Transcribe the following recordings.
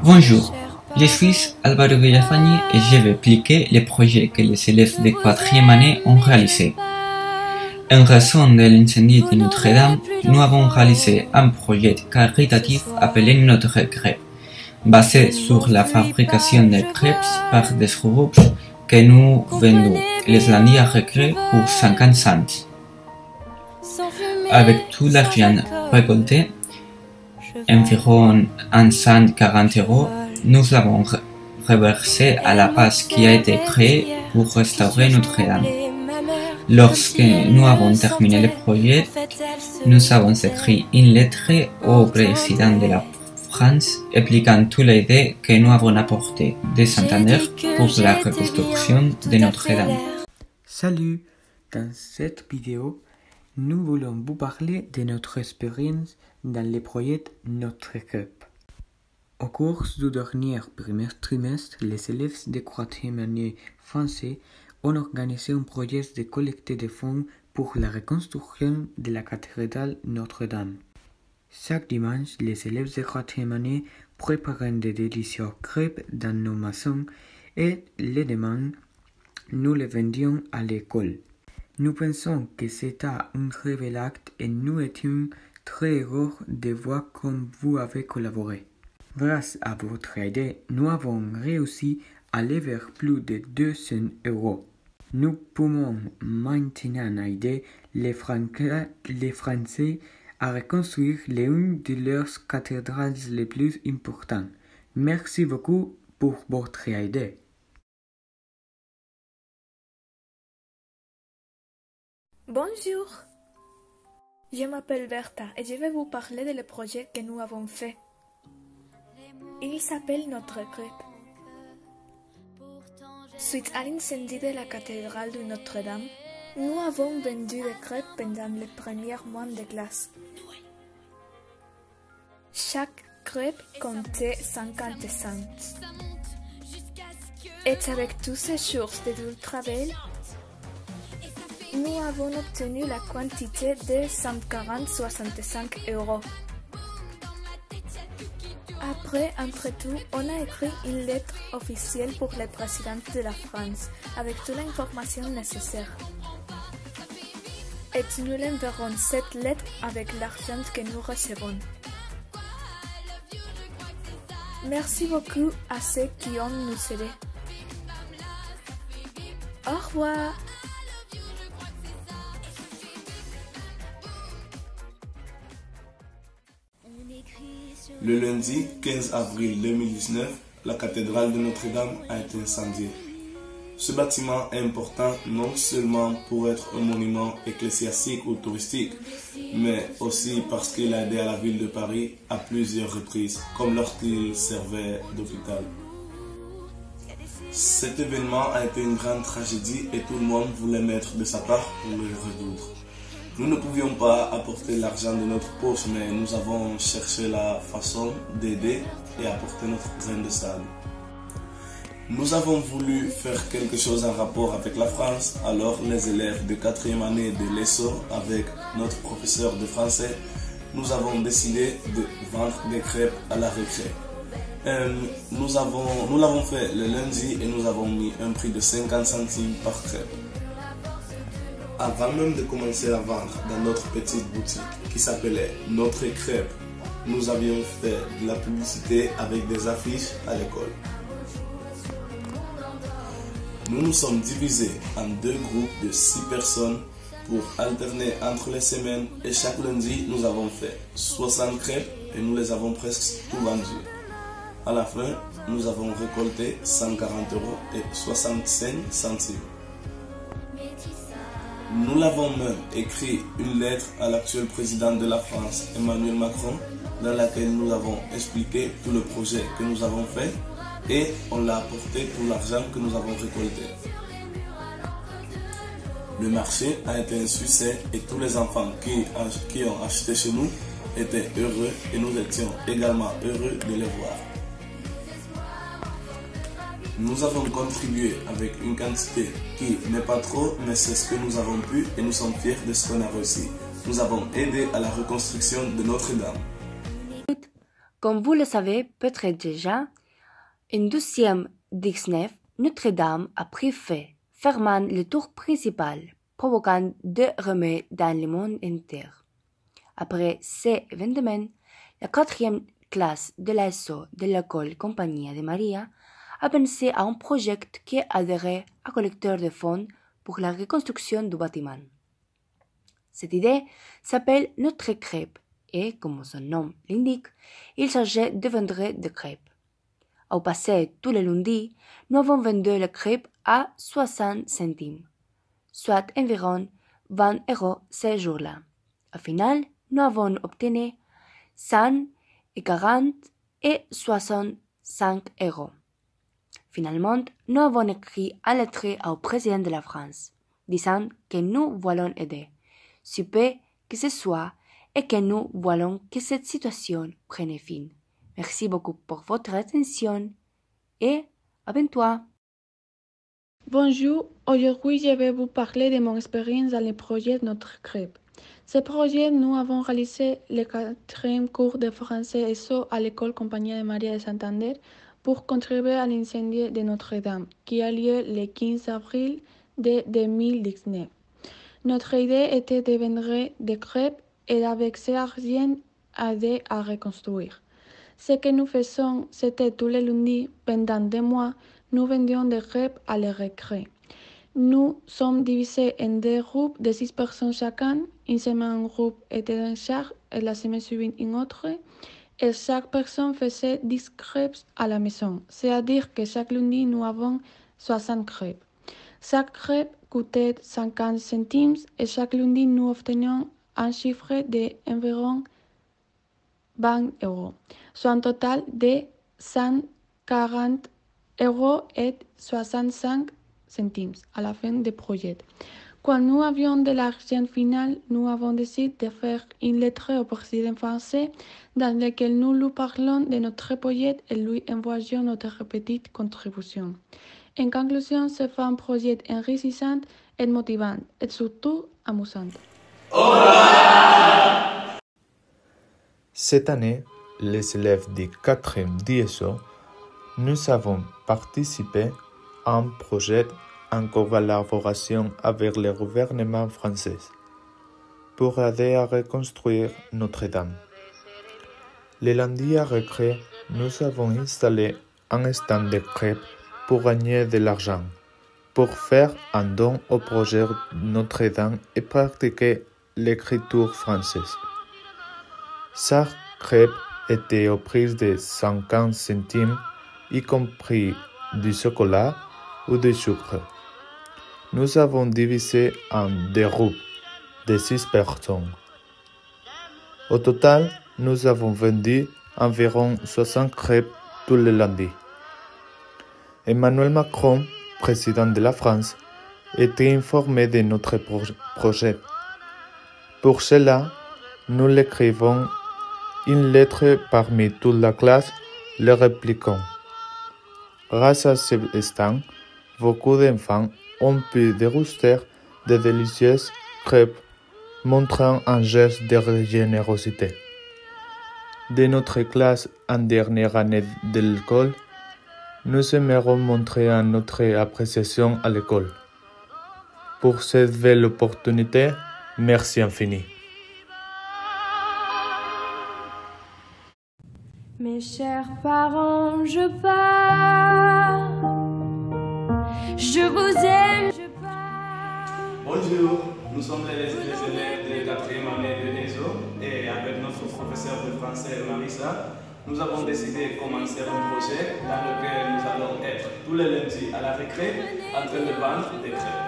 Bonjour, je suis Álvaro Villafañe et je vais expliquer les projets que les élèves de 4e année ont réalisés. En raison de l'incendie de Notre-Dame, nous avons réalisé un projet caritatif appelé Notre Crêpe, basé sur la fabrication de crêpes par des groupes que nous vendons les lundis à récré pour 50 cents. Avec tout l'argent récolté, environ 140 €, nous l'avons reversé à la base qui a été créée pour restaurer Notre-Dame. Lorsque nous avons terminé le projet, nous avons écrit une lettre au président de la France expliquant toutes les idées que nous avons apportées de Santander pour la reconstruction de Notre-Dame. Salut! Dans cette vidéo, nous voulons vous parler de notre expérience dans le projet Notre Crêpe. Au cours du dernier premier trimestre, les élèves de 4e année français ont organisé un projet de collecte de fonds pour la reconstruction de la cathédrale Notre-Dame. Chaque dimanche, les élèves de 4e année préparaient de délicieuses crêpes dans nos maisons et les demandes, nous les vendions à l'école. Nous pensons que c'était un très bel acte et nous étions très heureux de voir comme vous avez collaboré. Grâce à votre aide, nous avons réussi à lever plus de 200 €. Nous pouvons maintenant aider les Français à reconstruire l'une de leurs cathédrales les plus importantes. Merci beaucoup pour votre aide. Bonjour, je m'appelle Bertha et je vais vous parler de le projet que nous avons fait. Il s'appelle Notre Crêpe. Suite à l'incendie de la cathédrale de Notre-Dame, nous avons vendu des crêpes pendant les premiers mois de classe. Chaque crêpe comptait 50 cents. Et avec tous ces jours de dur travail, nous avons obtenu la quantité de 140,65 €. Après, entre tout, on a écrit une lettre officielle pour le président de la France avec toute l'information nécessaire. Et nous l'enverrons cette lettre avec l'argent que nous recevons. Merci beaucoup à ceux qui ont nous aidés. Au revoir. Le lundi 15 avril 2019, la cathédrale de Notre-Dame a été incendiée. Ce bâtiment est important non seulement pour être un monument ecclésiastique ou touristique, mais aussi parce qu'il a aidé à la ville de Paris à plusieurs reprises, comme lorsqu'il servait d'hôpital. Cet événement a été une grande tragédie et tout le monde voulait mettre de sa part pour le résoudre. Nous ne pouvions pas apporter l'argent de notre poche, mais nous avons cherché la façon d'aider et apporter notre grain de sable. Nous avons voulu faire quelque chose en rapport avec la France, alors les élèves de 4e année de l'ESSO, avec notre professeur de français, nous avons décidé de vendre des crêpes à la récré. Nous l'avons fait le lundi et nous avons mis un prix de 50 centimes par crêpe. Avant même de commencer à vendre dans notre petite boutique qui s'appelait Notre Crêpe, nous avions fait de la publicité avec des affiches à l'école. Nous nous sommes divisés en 2 groupes de 6 personnes pour alterner entre les semaines et chaque lundi nous avons fait 60 crêpes et nous les avons presque tout vendues. À la fin, nous avons récolté 140 € et 65 centimes. Nous l'avons même écrit une lettre à l'actuel président de la France, Emmanuel Macron, dans laquelle nous avons expliqué tout le projet que nous avons fait et on l'a apporté pour l'argent que nous avons récolté. Le marché a été un succès et tous les enfants qui ont acheté chez nous étaient heureux et nous étions également heureux de les voir. Nous avons contribué avec une quantité qui n'est pas trop, mais c'est ce que nous avons pu et nous sommes fiers de ce qu'on a réussi. Nous avons aidé à la reconstruction de Notre-Dame. Comme vous le savez peut-être déjà, une 12e Notre-Dame a pris feu, fermant le tour principal, provoquant des remous dans le monde entier. Après ces événements, la 4e classe de l'ASO de l'école Compagnie de Maria a pensé à un projet qui adhérait à collecteur de fonds pour la reconstruction du bâtiment. Cette idée s'appelle Notre Crêpe et, comme son nom l'indique, il s'agit de vendre des crêpes. Au passé, tous les lundis, nous avons vendu les crêpes à 60 centimes, soit environ 20 € ces jours-là. Au final, nous avons obtenu 140 et 65 €. Finalement, nous avons écrit une lettre au président de la France, disant que nous voulons aider, si peu que ce soit, et que nous voulons que cette situation prenne fin. Merci beaucoup pour votre attention et à bientôt. Bonjour, aujourd'hui je vais vous parler de mon expérience dans le projet Notre Crêpe. Ce projet, nous avons réalisé le 4e cours de français ESO à l'école Compagnie de Maria de Santander pour contribuer à l'incendie de Notre-Dame qui a lieu le 15 avril de 2019. Notre idée était de vendre des crêpes et avec cet argent aider à reconstruire. Ce que nous faisons, c'était tous les lundis, pendant 2 mois, nous vendions des crêpes à la récré. Nous sommes divisés en 2 groupes de 6 personnes chacun. Une semaine, un groupe était en charge et la semaine suivante, une autre. Et chaque personne faisait 10 crêpes à la maison. C'est-à-dire que chaque lundi, nous avons 60 crêpes. Chaque crêpe coûtait 50 centimes et chaque lundi, nous obtenions un chiffre d'environ 20 €, soit un total de 140 € et 65 centimes à la fin du projet. Quand nous avions de l'argent final, nous avons décidé de faire une lettre au président français dans laquelle nous lui parlons de notre projet et lui envoyons notre petite contribution. En conclusion, c'est un projet enrichissant et motivant et surtout amusant. Cette année, les élèves du 4e d'ISO, nous avons participé à un projet en collaboration avec le gouvernement français pour aider à reconstruire Notre-Dame. Le lundi à récré, nous avons installé un stand de crêpes pour gagner de l'argent, pour faire un don au projet Notre-Dame et pratiquer l'écriture française. Chaque crêpe était au prix de 50 centimes, y compris du chocolat ou du sucre. Nous avons divisé en 2 groupes de 6 personnes. Au total, nous avons vendu environ 60 crêpes tous les lundis. Emmanuel Macron, président de la France, était informé de notre projet. Pour cela, nous l'écrivons une lettre parmi toute la classe, le répliquons. Grâce à ce stand, beaucoup d'enfants ont pu déguster de délicieuses crêpes, montrant un geste de générosité. De notre classe en dernière année de l'école, nous aimerions montrer notre appréciation à l'école. Pour cette belle opportunité, merci infini. Mes chers parents, je pars. Je vous aime, je pars. Bonjour, nous sommes les élèves de 4e année de l'ESO et avec notre professeur de français Marisa, nous avons décidé de commencer un projet dans lequel nous allons être tous les lundis à la récré en train de vendre des crêpes.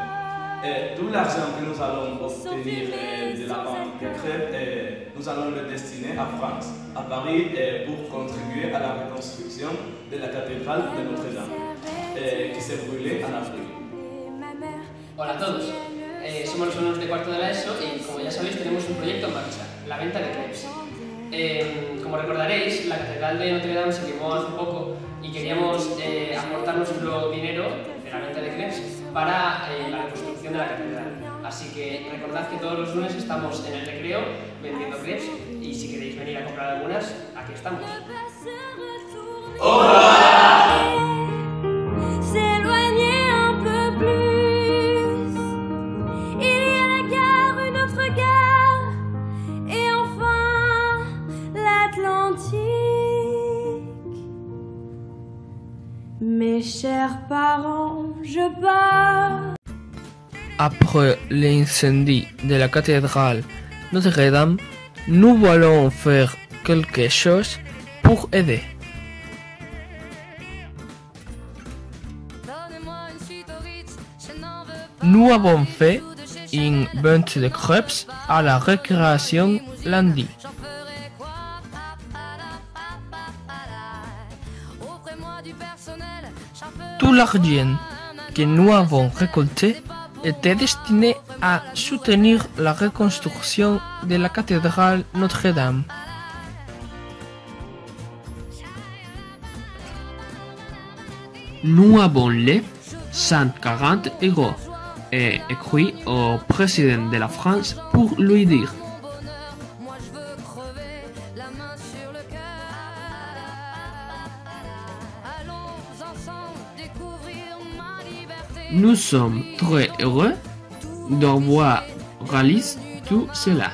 Et tout l'argent que nous allons obtenir de la vente des crêpes, nous allons le destiner à France, à Paris, pour contribuer à la reconstruction de la cathédrale de Notre-Dame, qui s'est brûlée en avril. Hola a todos, somos los alumnos de cuarto de la ESO y como ya sabéis tenemos un proyecto en marcha, la venta de crepes. Como recordaréis, la catedral de Notre-Dame se quemó hace poco y queríamos aportar nuestro dinero de la venta de crepes para la reconstrucción de la catedral. Así que recordad que todos los lunes estamos en el recreo vendiendo crepes y si queréis venir a comprar algunas, aquí estamos. Mes chers parents, je pars. Après l'incendie de la cathédrale Notre-Dame, nous voulons faire quelque chose pour aider. Nous avons fait une vente de crêpes à la récréation lundi. Tout l'argent que nous avons récolté était destiné à soutenir la reconstruction de la cathédrale Notre-Dame. Nous avons levé 140 € et écrit au président de la France pour lui dire: nous sommes très heureux d'avoir réalisé tout cela.